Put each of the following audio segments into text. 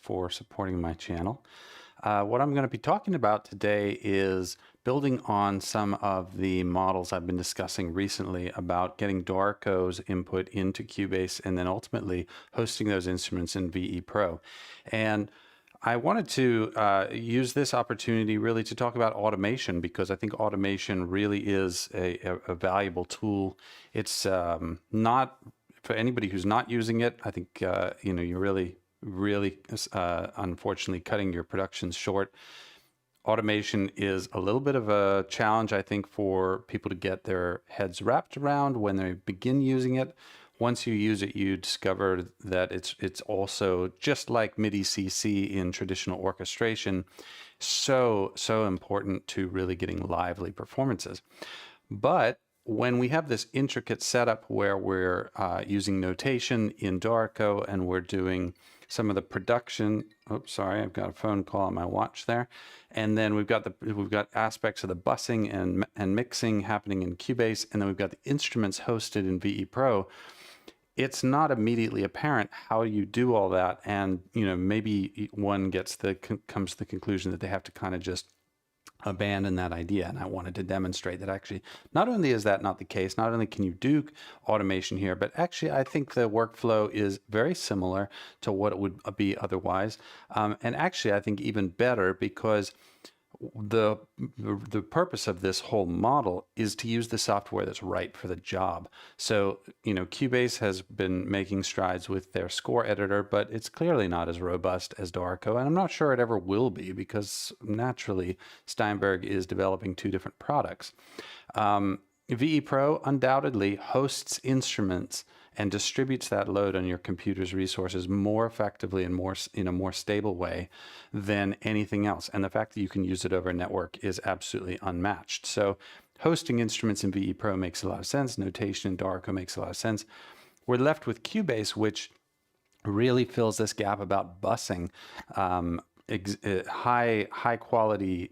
for supporting my channel. What I'm going to be talking about today is building on some of the models I've been discussing recently about getting Dorico's input into Cubase and then ultimately hosting those instruments in VE Pro. And I wanted to use this opportunity really to talk about automation, because I think automation really is a valuable tool. It's not for anybody who's not using it. I think you're really unfortunately cutting your productions short. Automation is a little bit of a challenge, I think, for people to get their heads wrapped around when they begin using it. Once you use it, you discover that it's also just like MIDI CC in traditional orchestration, so important to really getting lively performances. But when we have this intricate setup where we're using notation in Dorico and we're doing some of the production, oops, sorry, I've got a phone call on my watch there. And then we've got aspects of the bussing and mixing happening in Cubase, and then we've got the instruments hosted in VE Pro. It's not immediately apparent how you do all that, and maybe one comes to the conclusion that they have to kind of just abandon that idea. And I wanted to demonstrate that actually not only is that not the case, not only can you do automation here, but actually I think the workflow is very similar to what it would be otherwise, and actually I think even better, because the purpose of this whole model is to use the software that's right for the job. So Cubase has been making strides with their score editor, but it's clearly not as robust as Dorico, and I'm not sure it ever will be, because naturally Steinberg is developing two different products. VE Pro undoubtedly hosts instruments and distributes that load on your computer's resources more effectively and in a more stable way than anything else. And the fact that you can use it over a network is absolutely unmatched. So hosting instruments in VE Pro makes a lot of sense. Notation in Dorico makes a lot of sense. We're left with Cubase, which really fills this gap about bussing, high quality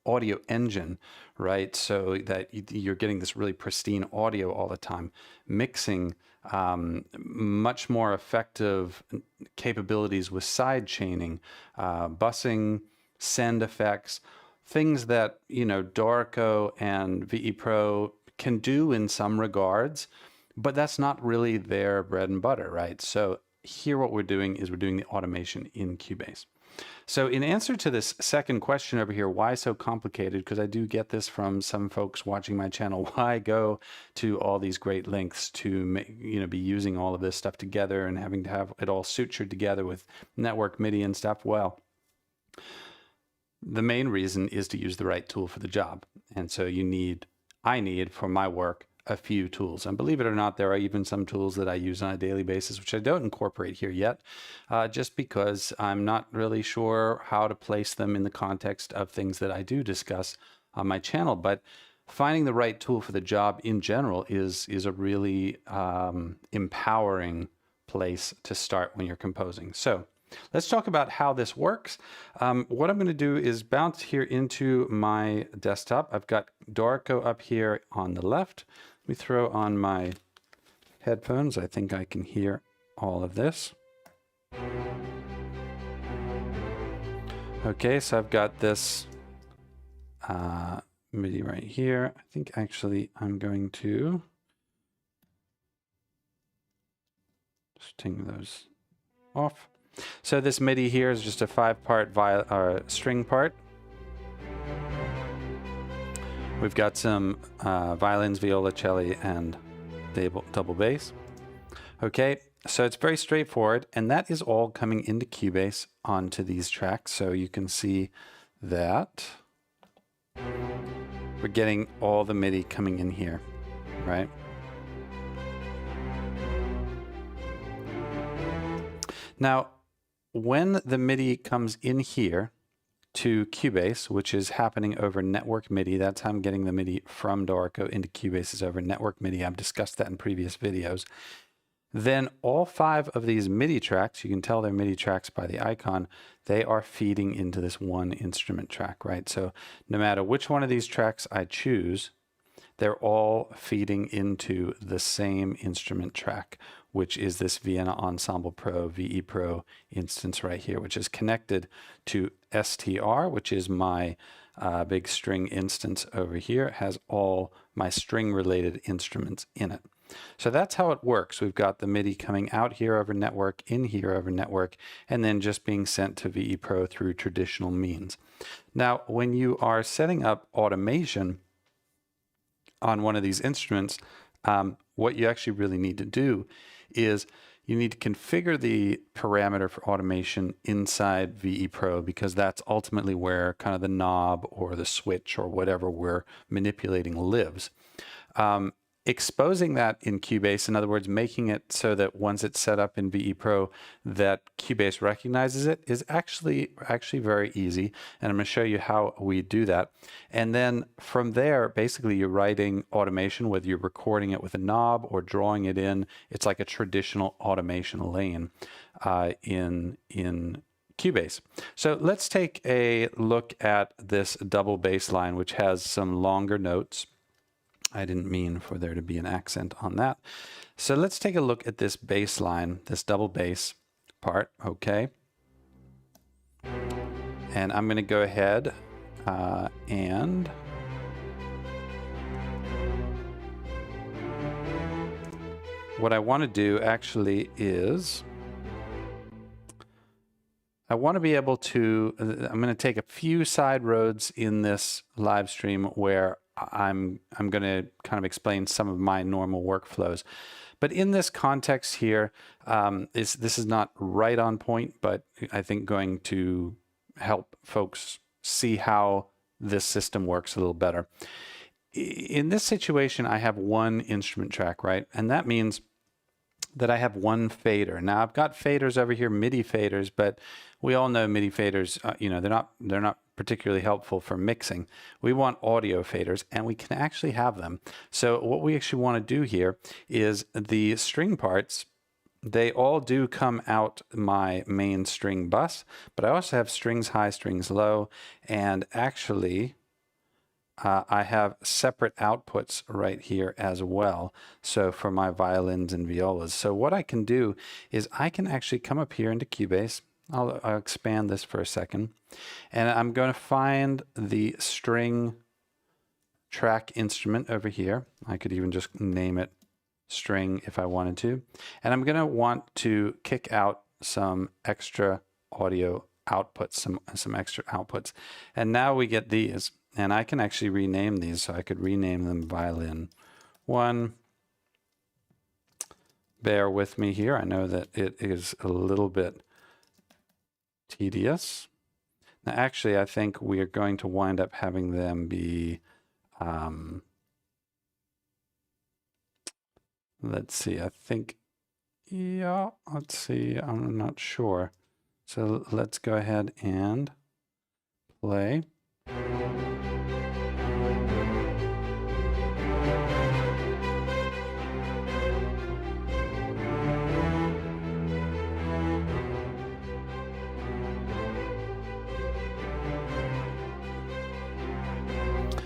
audio engine, right? So that you're getting this really pristine audio all the time. Mixing, much more effective capabilities with side chaining, bussing, send effects, things that Dorico and VE Pro can do in some regards, but that's not really their bread and butter, right? So here what we're doing is we're doing the automation in Cubase. So in answer to this second question over here, why so complicated? Because I do get this from some folks watching my channel. Why go to all these great lengths to be using all of this stuff together and having to have it all sutured together with network MIDI and stuff? Well, the main reason is to use the right tool for the job. And so I need for my work a few tools. And believe it or not, there are even some tools that I use on a daily basis, which I don't incorporate here yet, just because I'm not really sure how to place them in the context of things that I do discuss on my channel. But finding the right tool for the job in general is a really empowering place to start when you're composing. So let's talk about how this works. What I'm going to do is bounce here into my desktop. I've got Dorico up here on the left. Let me throw on my headphones. I think I can hear all of this. Okay, so I've got this MIDI right here. I think actually I'm going to just take those off. So this MIDI here is just a 5-part string part. We've got some violins, viola, cello, and double bass. Okay, so it's very straightforward, and that is all coming into Cubase onto these tracks. So you can see that we're getting all the MIDI coming in here, right? Now, when the MIDI comes in here to Cubase, which is happening over network MIDI, that's how I'm getting the MIDI from Dorico into Cubase, is over network MIDI. I've discussed that in previous videos. Then all 5 of these MIDI tracks, you can tell they're MIDI tracks by the icon, they are feeding into this one instrument track, right? So no matter which one of these tracks I choose, they're all feeding into the same instrument track, which is this Vienna Ensemble Pro, VE Pro instance right here, which is connected to STR, which is my big string instance over here. It has all my string related instruments in it. So that's how it works. We've got the MIDI coming out here over network, in here over network, and then just being sent to VE Pro through traditional means. Now, when you are setting up automation on one of these instruments, what you actually really need to do is you need to configure the parameter for automation inside VE Pro, because that's ultimately where kind of the knob or the switch or whatever we're manipulating lives. Exposing that in Cubase, in other words, making it so that once it's set up in VE Pro that Cubase recognizes it, is actually very easy. And I'm going to show you how we do that. And then from there, basically you're writing automation, whether you're recording it with a knob or drawing it in. It's like a traditional automation lane in Cubase. So let's take a look at this double bass line, which has some longer notes. I didn't mean for there to be an accent on that. So let's take a look at this bass line, this double bass part, okay? And I'm going to go ahead and what I want to do actually is I want to be able to, I'm going to take a few side roads in this live stream where I'm going to kind of explain some of my normal workflows. But in this context here, this is not right on point, but I think going to help folks see how this system works a little better. In this situation, I have one instrument track, right? And that means that I have one fader. Now I've got faders over here, MIDI faders, but we all know MIDI faders, you know, they're not particularly helpful for mixing. We want audio faders, and we can actually have them. So what we actually want to do here is the string parts, they all do come out my main string bus, but I also have strings high, strings low, and actually I have separate outputs right here as well. So for my violins and violas. So what I can do is I can actually come up here into Cubase. I'll expand this for a second. And I'm going to find the string track instrument over here. I could even just name it string if I wanted to. And I'm going to want to kick out some extra audio outputs, some extra outputs. And now we get these. And I can actually rename these. So I could rename them violin 1. Bear with me here. I know that it is a little bit tedious. Now, actually, I think we are going to wind up having them be, let's see, I think, yeah, let's see, I'm not sure. So let's go ahead and play.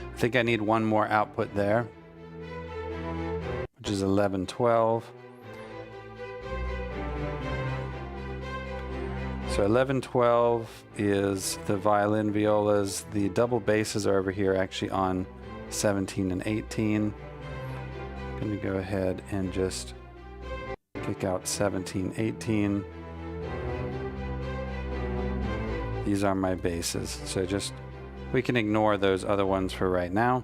I think I need one more output there, which is 11, 12. So 11, 12 is the violin, violas. The double basses are over here actually on 17 and 18. I'm going to go ahead and just kick out 17, 18. These are my basses. So just we can ignore those other ones for right now.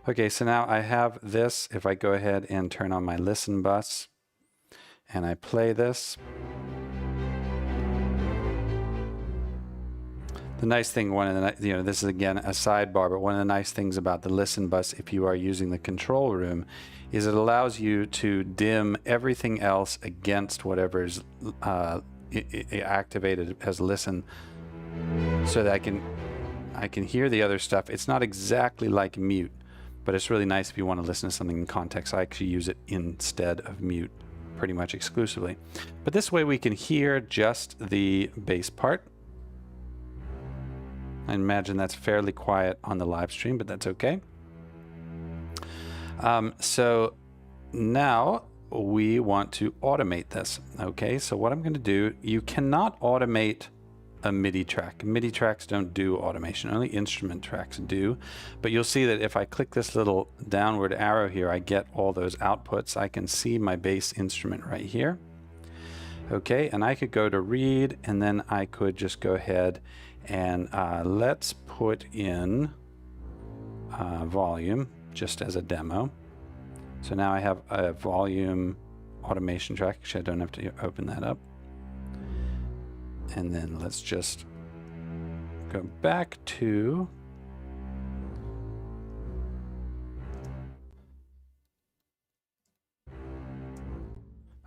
Okay, so now I have this. If I go ahead and turn on my listen bus and I play this. The nice thing, this is again a sidebar, but one of the nice things about the listen bus, if you are using the control room, is it allows you to dim everything else against whatever is activated as listen, so that I can hear the other stuff. It's not exactly like mute, but it's really nice if you want to listen to something in context. I actually use it instead of mute pretty much exclusively. But this way we can hear just the bass part. I imagine that's fairly quiet on the live stream, but that's okay. So now we want to automate this. Okay, so what I'm going to do, you cannot automate a MIDI track. MIDI tracks don't do automation, only instrument tracks do. But you'll see that if I click this little downward arrow here, I get all those outputs. I can see my bass instrument right here. Okay, and I could go to read, and then I could just go ahead and let's put in volume just as a demo. So now I have a volume automation track. Actually, I don't have to open that up. And then let's just go back to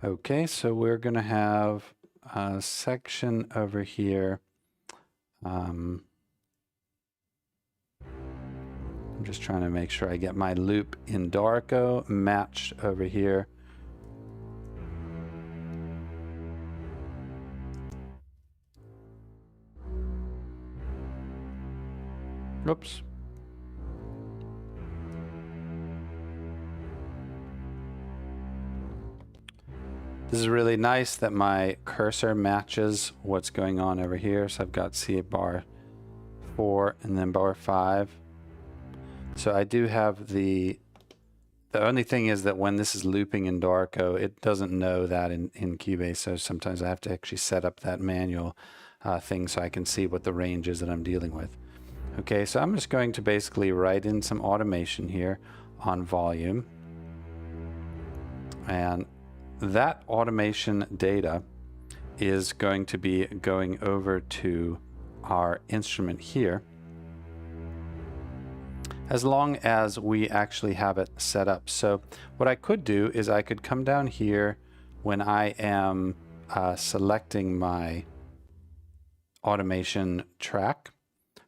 okay, so we're going to have a section over here. I'm just trying to make sure I get my loop in Dorico matched over here. Oops. This is really nice that my cursor matches what's going on over here. So I've got C bar 4 and then bar 5. So I do have the only thing is that when this is looping in Dorico, it doesn't know that in Cubase. So sometimes I have to actually set up that manual thing so I can see what the range is that I'm dealing with. Okay, so I'm just going to basically write in some automation here on volume. And that automation data is going to be going over to our instrument here, as long as we actually have it set up. So what I could do is I could come down here when I am selecting my automation track.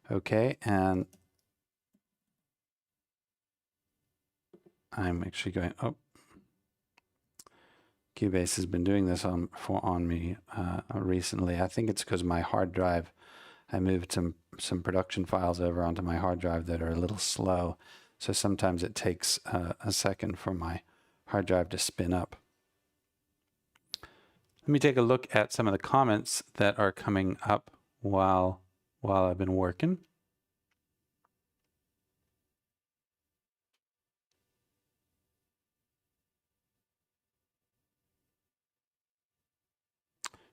Okay, and I'm actually going, oh, Cubase has been doing this on me recently. I think it's because my hard drive, I moved some production files over onto my hard drive that are a little slow. So sometimes it takes a second for my hard drive to spin up. Let me take a look at some of the comments that are coming up while I've been working.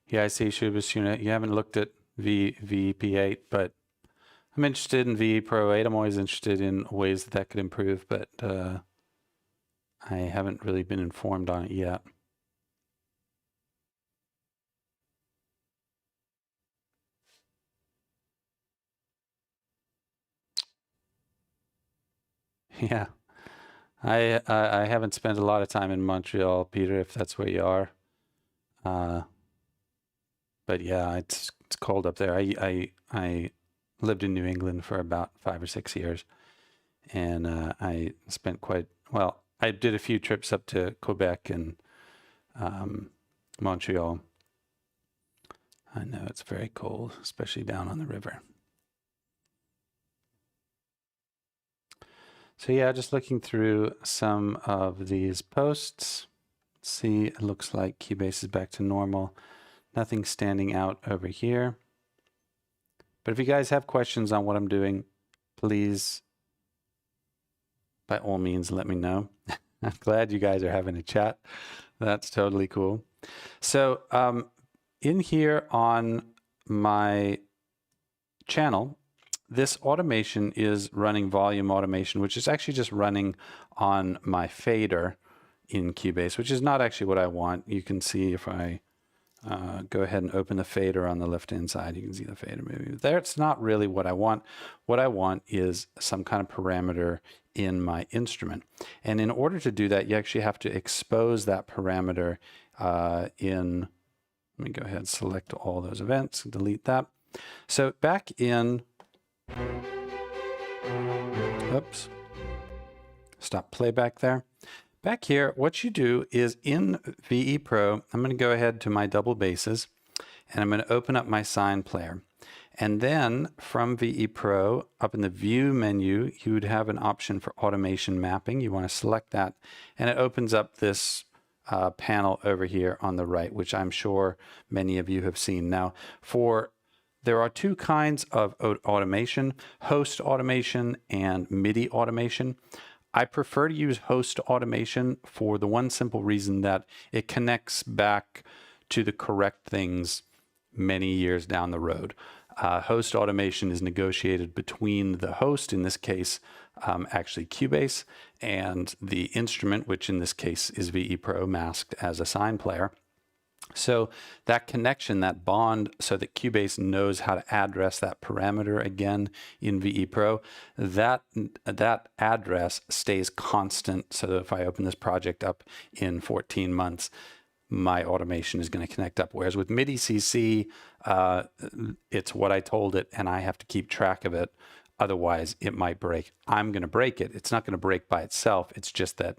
Yeah, I see, Cubase Unit. You haven't looked at VP8, but I'm interested in VE Pro 8. I'm always interested in ways that could improve, but I haven't really been informed on it yet. Yeah, I haven't spent a lot of time in Montreal, Peter, if that's where you are. But yeah, it's cold up there. I lived in New England for about 5 or 6 years, and I spent I did a few trips up to Quebec and Montreal. I know it's very cold, especially down on the river. So yeah, just looking through some of these posts. See, it looks like Cubase is back to normal. Nothing standing out over here. But if you guys have questions on what I'm doing, please, by all means, let me know. I'm glad you guys are having a chat. That's totally cool. So in here on my channel, this automation is running volume automation, which is actually just running on my fader in Cubase, which is not actually what I want. You can see if I go ahead and open the fader on the left-hand side, you can see the fader moving. There, it's not really what I want. What I want is some kind of parameter in my instrument. And in order to do that, you actually have to expose that parameter let me go ahead and select all those events, delete that. So back in, oops, stop playback there. Back here, what you do is in VE Pro, I'm going to go ahead to my double basses, and I'm going to open up my sine player. And then from VE Pro, up in the View menu, you would have an option for automation mapping. You want to select that, and it opens up this panel over here on the right, which I'm sure many of you have seen. Now, there are two kinds of automation: host automation and MIDI automation. I prefer to use host automation for the one simple reason that it connects back to the correct things many years down the road. Host automation is negotiated between the host, in this case, actually Cubase, and the instrument, which in this case is VE Pro masked as a sign player. So that connection, that bond, so that Cubase knows how to address that parameter again in VE Pro, that address stays constant. So that if I open this project up in 14 months, my automation is going to connect up. Whereas with MIDI CC, it's what I told it, and I have to keep track of it. Otherwise, it might break. I'm going to break it. It's not going to break by itself. It's just that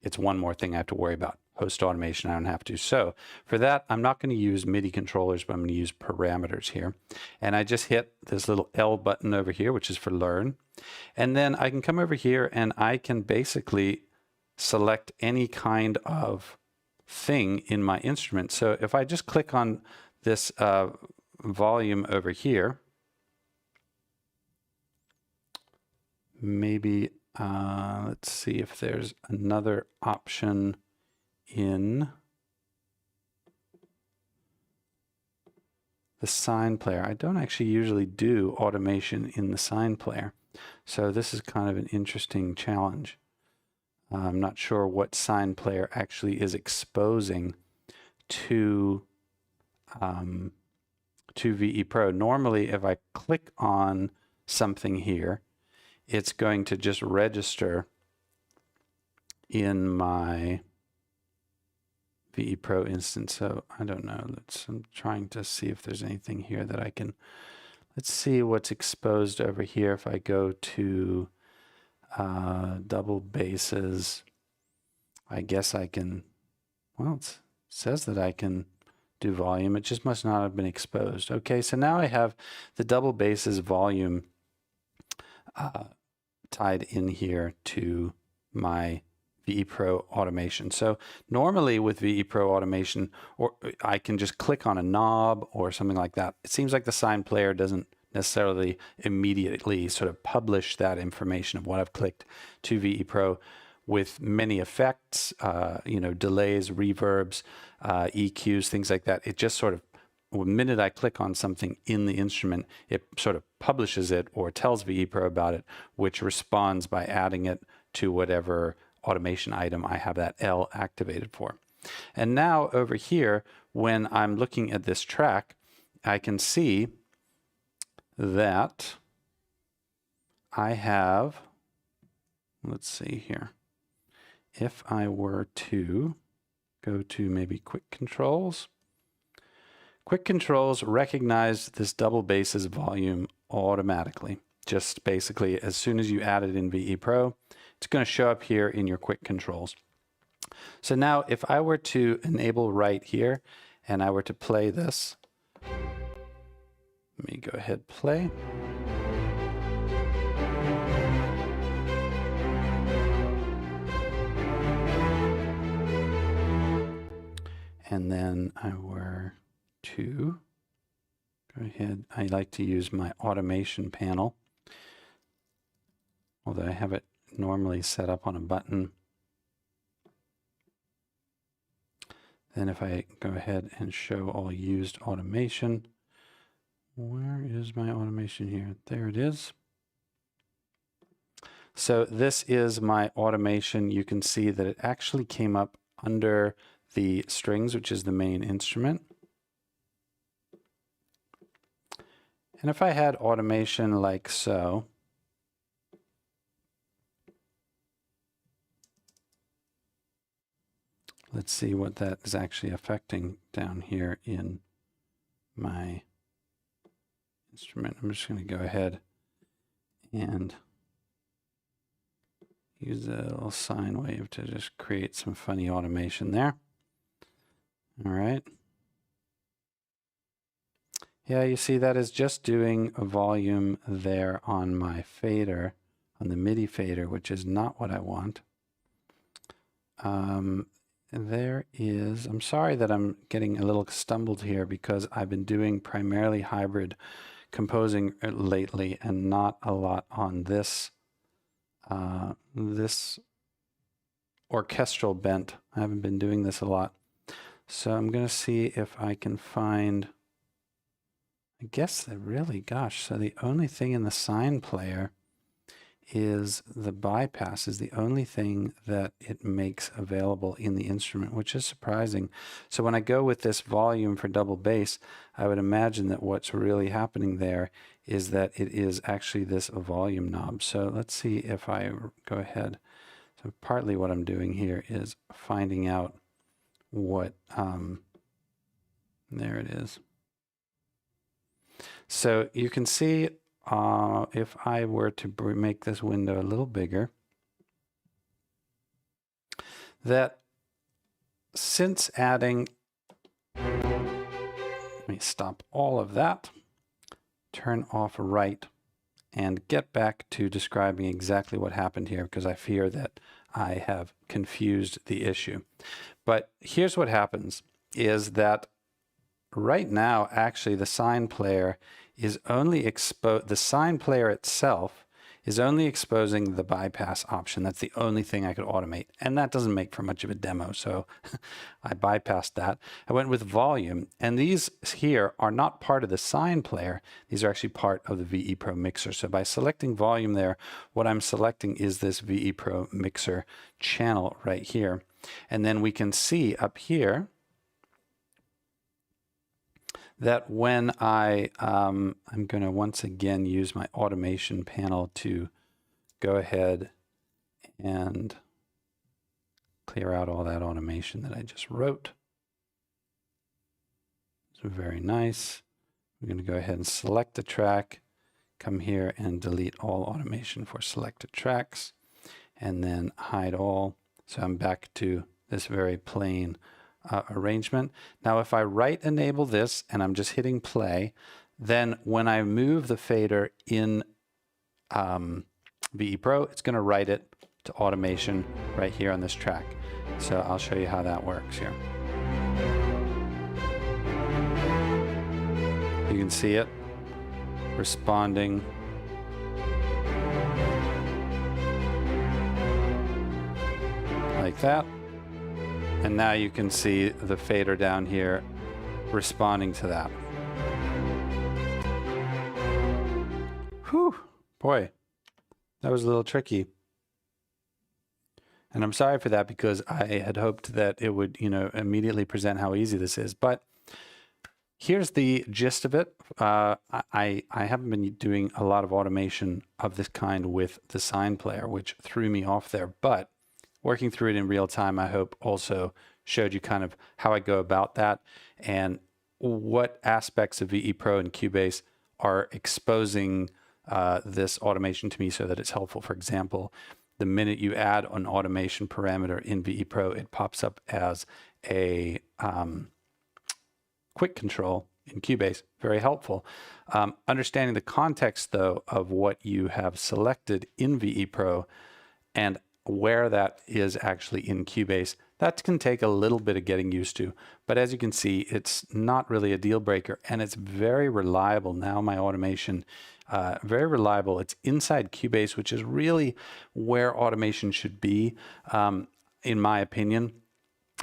it's one more thing I have to worry about. Host automation, I don't have to. So for that, I'm not going to use MIDI controllers, but I'm going to use parameters here. And I just hit this little L button over here, which is for learn. And then I can come over here and I can basically select any kind of thing in my instrument. So if I just click on this volume over here, maybe let's see if there's another option in the sign player. I don't actually usually do automation in the sign player, so this is kind of an interesting challenge. I'm not sure what sign player actually is exposing to VE Pro. Normally, if I click on something here, it's going to just register in my VE Pro instance. So I don't know. I'm trying to see if there's anything here that I can. Let's see what's exposed over here. If I go to double basses, I guess I can. Well, it says that I can do volume. It just must not have been exposed. Okay, so now I have the double basses volume tied in here to my VE Pro automation. So normally with VE Pro automation, or I can just click on a knob or something like that. It seems like the sign player doesn't necessarily immediately sort of publish that information of what I've clicked to VE Pro. With many effects, delays, reverbs, EQs, things like that. It just sort of, the minute I click on something in the instrument, it sort of publishes it or tells VE Pro about it, which responds by adding it to whatever automation item I have that L activated for. And now over here, when I'm looking at this track, I can see that I have, let's see here, if I were to go to maybe quick controls, quick controls recognize this double basses volume automatically. Just basically, as soon as you add it in VE Pro, it's going to show up here in your quick controls. So now if I were to enable right here and I were to play this, let me go ahead, play. And then I were to go ahead, I like to use my automation panel, although I have it normally set up on a button. Then if I go ahead and show all used automation, where is my automation here? There it is. So this is my automation. You can see that it actually came up under the strings, which is the main instrument. And if I had automation like so, let's see what that is actually affecting down here in my instrument. I'm just going to go ahead and use a little sine wave to just create some funny automation there. All right. Yeah, you see that is just doing a volume there on my fader, on the MIDI fader, which is not what I want. there is, I'm sorry that I'm getting a little stumbled here because I've been doing primarily hybrid composing lately and not a lot on this this orchestral bent. I haven't been doing this a lot. So I'm going to see if I can find, I guess that really, gosh, so the only thing in the sine player is the bypass, is the only thing that it makes available in the instrument, which is surprising. So when I go with this volume for double bass, I would imagine that what's really happening there is that it is actually this volume knob. So let's see if I go ahead. So partly what I'm doing here is finding out what, there it is. So you can see if I were to make this window a little bigger, that since adding, let me stop all of that, turn off right, and get back to describing exactly what happened here because I fear that I have confused the issue. But here's what happens is that right now, actually, the sine player is only the sine player itself is only exposing the bypass option. That's the only thing I could automate. And that doesn't make for much of a demo, so I bypassed that. I went with volume, and these here are not part of the sine player. These are actually part of the VE Pro mixer. So by selecting volume there, what I'm selecting is this VE Pro mixer channel right here. And then we can see up here that when I'm going to once again use my automation panel to go ahead and clear out all that automation that I just wrote. So very nice. We're going to go ahead and select the track, come here and delete all automation for selected tracks, and then hide all. So I'm back to this very plain arrangement. Now if I right enable this and I'm just hitting play, then when I move the fader in VE Pro, it's going to write it to automation right here on this track. So I'll show you how that works here. You can see it responding. Like that. And now you can see the fader down here responding to that. Whew, boy, that was a little tricky. And I'm sorry for that because I had hoped that it would, immediately present how easy this is. But here's the gist of it. I haven't been doing a lot of automation of this kind with the sine player, which threw me off there. But working through it in real time, I hope also showed you kind of how I go about that and what aspects of VE Pro and Cubase are exposing this automation to me so that it's helpful. For example, the minute you add an automation parameter in VE Pro, it pops up as a quick control in Cubase. Very helpful. Understanding the context, though, of what you have selected in VE Pro and where that is actually in Cubase, that can take a little bit of getting used to. But as you can see, it's not really a deal breaker, and it's very reliable. Now my automation, very reliable. It's inside Cubase, which is really where automation should be, in my opinion.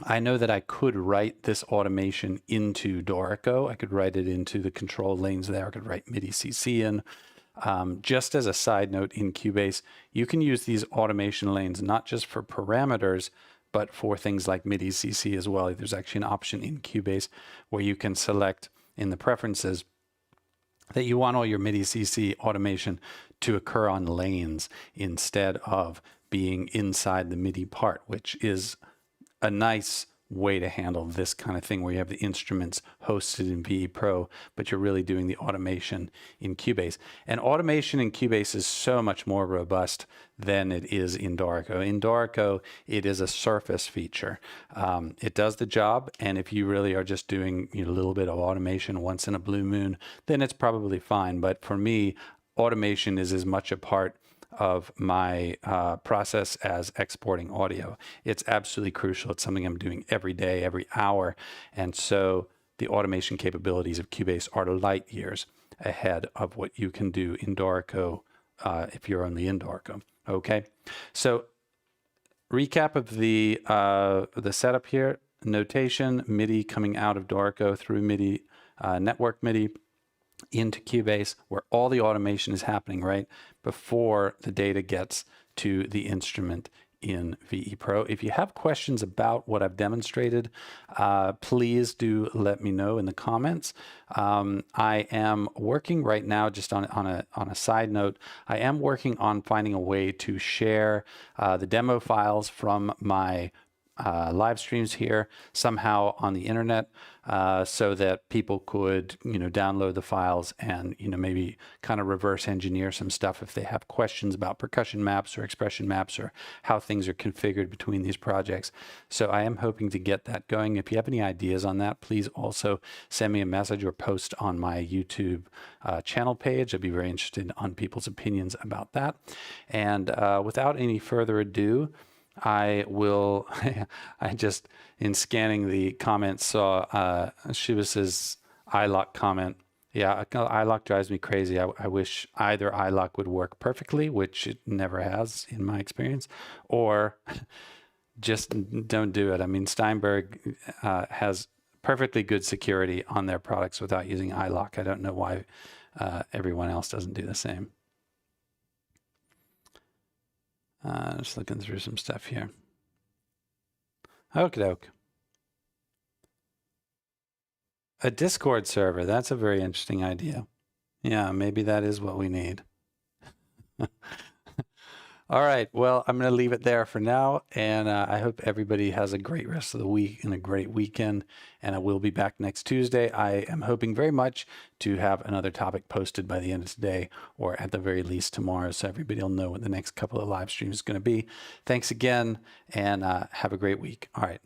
I know that I could write this automation into Dorico. I could write it into the control lanes there. I could write MIDI CC in. Just as a side note, in Cubase, you can use these automation lanes not just for parameters, but for things like MIDI CC as well. There's actually an option in Cubase where you can select in the preferences that you want all your MIDI CC automation to occur on lanes instead of being inside the MIDI part, which is a nice way to handle this kind of thing where you have the instruments hosted in VE Pro, but you're really doing the automation in Cubase. And automation in Cubase is so much more robust than it is in Dorico. In Dorico, it is a surface feature. It does the job, and if you really are just doing a little bit of automation once in a blue moon, then it's probably fine. But for me, automation is as much a part of my process as exporting audio. It's absolutely crucial. It's something I'm doing every day, every hour. And so the automation capabilities of Cubase are light years ahead of what you can do in Dorico if you're only in Dorico. Okay, so recap of the setup here: notation, MIDI coming out of Dorico through MIDI, network MIDI into Cubase, where all the automation is happening right before the data gets to the instrument in VE Pro. If you have questions about what I've demonstrated, please do let me know in the comments. I am working right now, just on a side note, I am working on finding a way to share the demo files from my live streams here somehow on the internet, so that people could, download the files and, maybe kind of reverse engineer some stuff if they have questions about percussion maps or expression maps or how things are configured between these projects. So I am hoping to get that going. If you have any ideas on that, please also send me a message or post on my YouTube channel page. I'd be very interested on people's opinions about that. And without any further ado, I will, I just, in scanning the comments, saw Shivas's iLock comment. Yeah, iLock drives me crazy. I wish either iLock would work perfectly, which it never has in my experience, or just don't do it. I mean, Steinberg has perfectly good security on their products without using iLock. I don't know why everyone else doesn't do the same. Just looking through some stuff here. Okie doke. A Discord server. That's a very interesting idea. Yeah, maybe that is what we need. All right. Well, I'm going to leave it there for now. And I hope everybody has a great rest of the week and a great weekend. And I will be back next Tuesday. I am hoping very much to have another topic posted by the end of today, or at the very least tomorrow, so everybody will know what the next couple of live streams is going to be. Thanks again, and have a great week. All right.